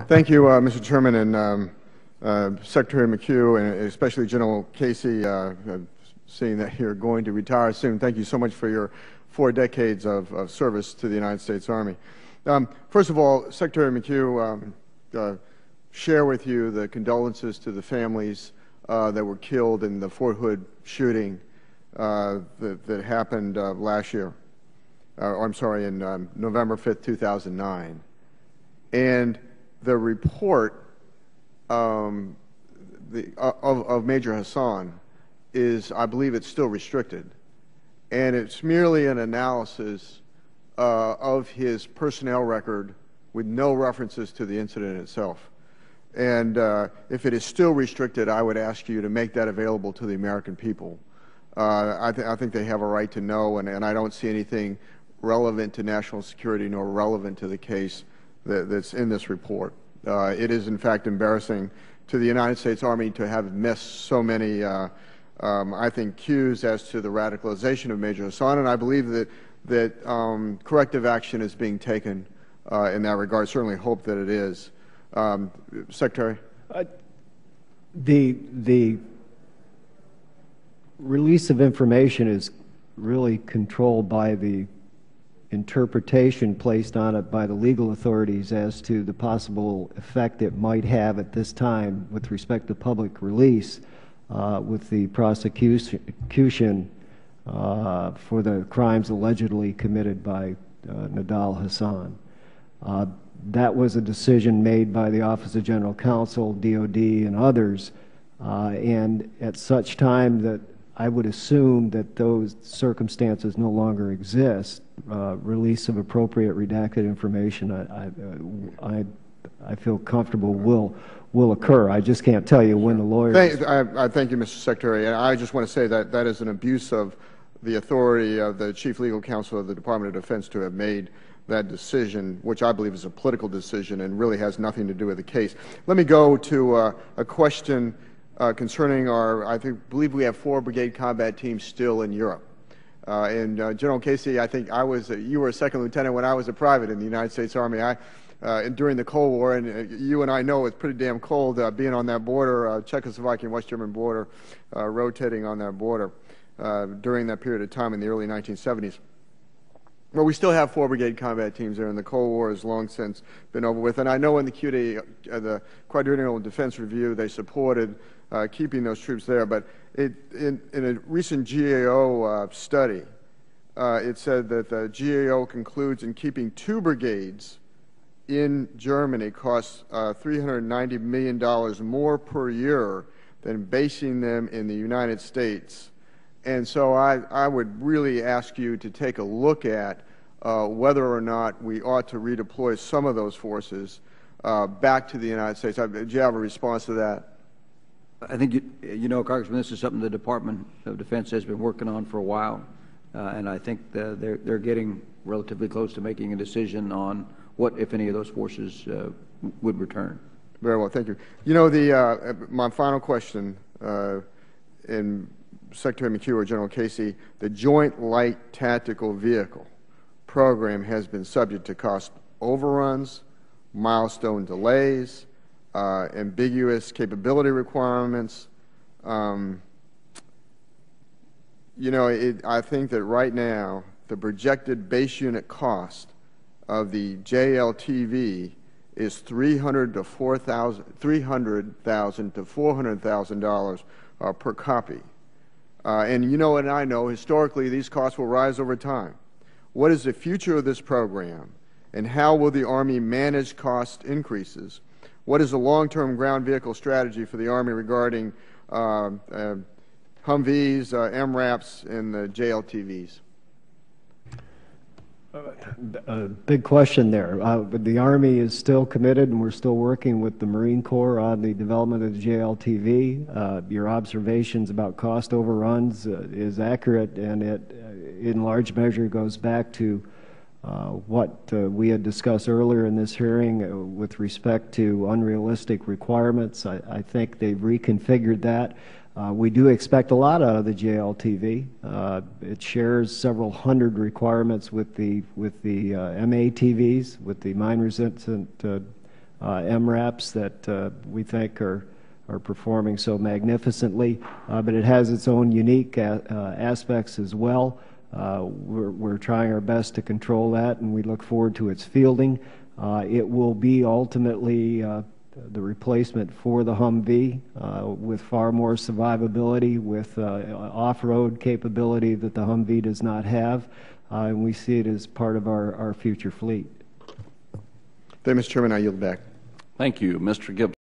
Thank you, Mr. Chairman, and Secretary McHugh, and especially General Casey, seeing that you're going to retire soon. Thank you so much for your 4 decades of service to the United States Army. First of all, Secretary McHugh, share with you the condolences to the families that were killed in the Fort Hood shooting that happened last year. I'm sorry, in November 5th, 2009. And the report of Major Hasan is, I believe it's still restricted. And it's merely an analysis of his personnel record with no references to the incident itself. And if it is still restricted, I would ask you to make that available to the American people. I think they have a right to know, and I don't see anything relevant to national security nor relevant to the case that's in this report. It is, in fact, embarrassing to the United States Army to have missed so many, I think, cues as to the radicalization of Major Hasan, and I believe that corrective action is being taken in that regard. I certainly hope that it is. Secretary? The release of information is really controlled by the interpretation placed on it by the legal authorities as to the possible effect it might have at this time with respect to public release with the prosecution for the crimes allegedly committed by Nidal Hasan. That was a decision made by the Office of General Counsel, DOD, and others, and at such time that I would assume that those circumstances no longer exist, release of appropriate redacted information, I feel comfortable will occur. I just can't tell you when the lawyers... Thank you, Mr. Secretary. And I just want to say that that is an abuse of the authority of the Chief Legal Counsel of the Department of Defense to have made that decision, which I believe is a political decision and really has nothing to do with the case. Let me go to a question concerning our, believe we have 4 brigade combat teams still in Europe. And General Casey, I think you were a second lieutenant when I was a private in the United States Army. During the Cold War, and you and I know it's pretty damn cold being on that border, Czechoslovakian West German border, rotating on that border during that period of time in the early 1970s. Well, we still have 4 brigade combat teams there, and the Cold War has long since been over with. And I know in the QD, the Quadrennial Defense Review, they supported keeping those troops there. But in a recent GAO study, it said that the GAO concludes in keeping 2 brigades in Germany costs $390 million more per year than basing them in the United States. And so I would really ask you to take a look at whether or not we ought to redeploy some of those forces back to the United States. Do you have a response to that? I think, you know, Congressman, this is something the Department of Defense has been working on for a while, and I think they're getting relatively close to making a decision on what, if any, of those forces would return. Very well, thank you. You know, my final question, in Secretary McHugh or General Casey, the Joint Light Tactical Vehicle program has been subject to cost overruns, milestone delays, ambiguous capability requirements. You know, I think that right now the projected base unit cost of the JLTV is $300,000 to $400,000 per copy. And you know, and I know, historically these costs will rise over time. What is the future of this program, and how will the Army manage cost increases? What is the long-term ground vehicle strategy for the Army regarding Humvees, MRAPs, and the JLTVs? A big question there. The Army is still committed, and we're still working with the Marine Corps on the development of the JLTV. Your observations about cost overruns is accurate, and it in large measure goes back to what we had discussed earlier in this hearing with respect to unrealistic requirements. I think they've reconfigured that. We do expect a lot out of the JLTV. It shares several hundred requirements with the MATVs, with the mine-resistant MRAPs that we think are performing so magnificently, but it has its own unique aspects as well. We're trying our best to control that, and we look forward to its fielding. It will be ultimately the replacement for the Humvee with far more survivability, with off-road capability that the Humvee does not have, and we see it as part of our future fleet. Thank you, Mr. Chairman. I yield back. Thank you. Mr. Gibbs.